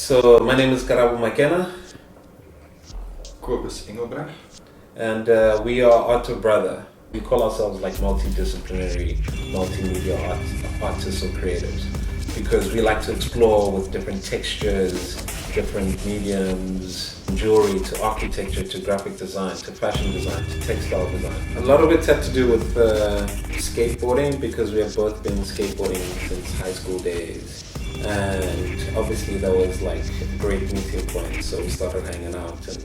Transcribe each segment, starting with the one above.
So my name is Karabo Makenna, Cobus Engelbrecht. and we are Art of Brother. We call ourselves like multidisciplinary, multimedia artists or creatives because we like to explore with different textures, different mediums, jewelry to architecture to graphic design to fashion design to textile design. A lot of it had to do with skateboarding because we have both been skateboarding since high school days. And obviously that was like a great meeting point, so we started hanging out. And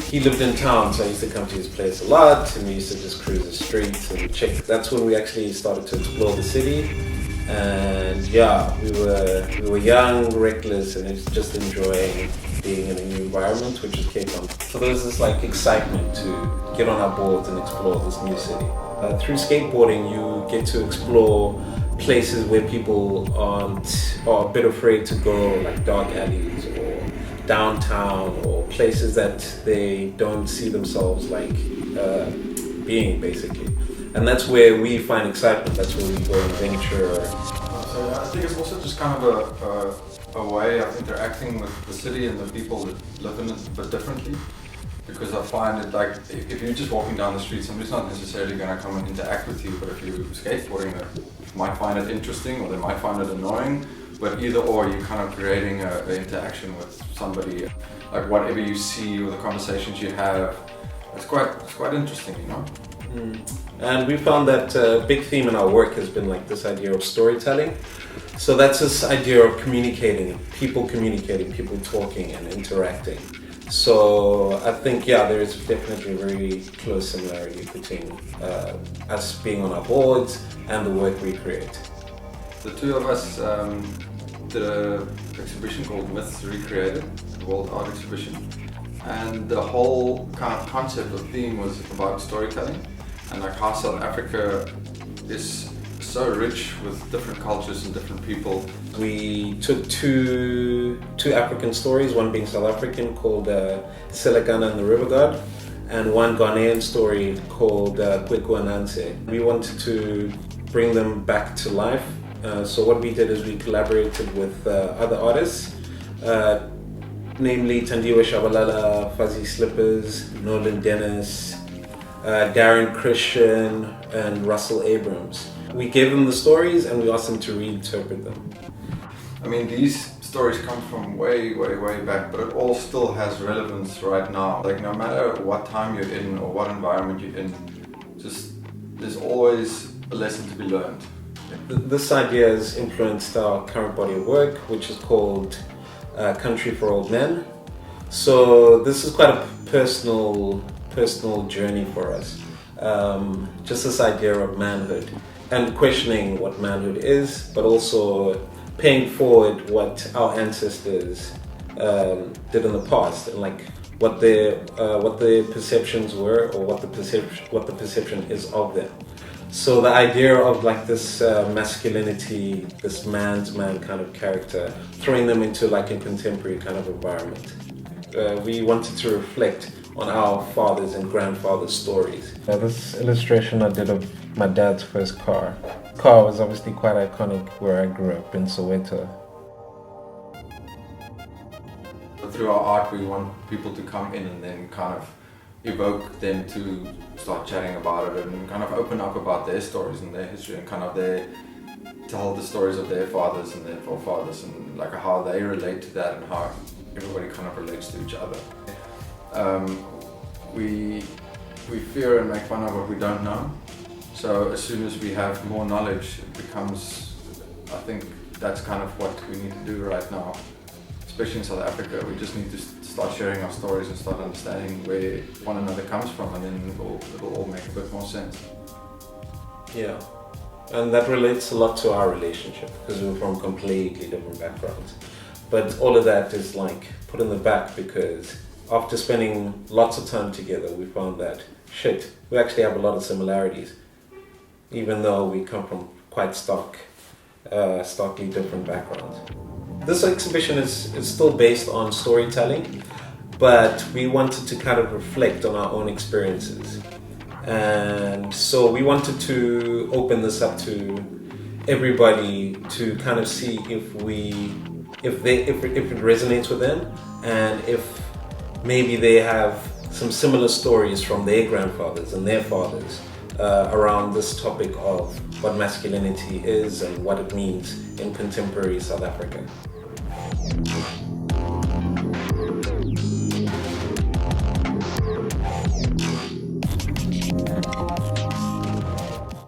he lived in town, so I used to come to his place a lot, and we used to just cruise the streets and check. That's when we actually started to explore the city. And yeah, we were young, reckless, and it's just enjoying being in a new environment, which is Cape Town. So there was this like excitement to get on our boards and explore this new city. Through skateboarding, you get to explore places where people are a bit afraid to go, like dark alleys or downtown, or places that they don't see themselves like being, basically. And that's where we find excitement. That's where we go and venture. So yeah, I think it's also just kind of a way of interacting with the city and the people that live in it a bit differently. Because I find it like, if you're just walking down the street, somebody's not necessarily going to come and interact with you, but if you're skateboarding, they might find it interesting or they might find it annoying, but either or, you're kind of creating an interaction with somebody. Like whatever you see or the conversations you have, it's quite interesting, you know? And we found that a big theme in our work has been like this idea of storytelling. So that's this idea of communicating, people talking and interacting. So I think, yeah, there is definitely a very close similarity between us being on our boards and the work we create. The two of us did an exhibition called Myths Recreated, the Worldart exhibition. And the whole kind of concept or theme was about storytelling and like how South Africa is so rich with different cultures and different people. We took two African stories, one being South African called Selekana and the River God, and one Ghanaian story called Kweku Ananse. We wanted to bring them back to life. So what we did is we collaborated with other artists, namely Tandiwe Shabalala, Fuzzy Slippers, Nolan Dennis, Darren Christian, and Russell Abrams. We gave them the stories and we asked them to reinterpret them. I mean, these stories come from way back, but it all still has relevance right now. Like no matter what time you're in or what environment you're in, just there's always a lesson to be learned. This idea has influenced our current body of work, which is called Country for Old Men. So this is quite a personal journey for us. Just this idea of manhood and questioning what manhood is, but also paying forward what our ancestors did in the past, and like what their perceptions were, or what the perception is of them. So the idea of like this masculinity, this man's man kind of character, throwing them into like a contemporary kind of environment. We wanted to reflect on our fathers and grandfathers' stories. This illustration I did of my dad's first car. The car was obviously quite iconic where I grew up in Soweto. Through our art, we want people to come in and then kind of evoke them to start chatting about it and kind of open up about their stories and their history and kind of tell the stories of their fathers and their forefathers and like how they relate to that and how everybody kind of relates to each other. We fear and make fun of what we don't know. So as soon as we have more knowledge, it becomes, I think that's kind of what we need to do right now. Especially in South Africa, we just need to start sharing our stories and start understanding where one another comes from, and then it'll all make a bit more sense. Yeah, and that relates a lot to our relationship because we're from completely different backgrounds. But all of that is like put in the back because after spending lots of time together, we found that we actually have a lot of similarities, even though we come from quite starkly different backgrounds. This exhibition is still based on storytelling, but we wanted to kind of reflect on our own experiences. And so we wanted to open this up to everybody to kind of see if we if it resonates with them, and if maybe they have some similar stories from their grandfathers and their fathers around this topic of what masculinity is and what it means in contemporary South Africa.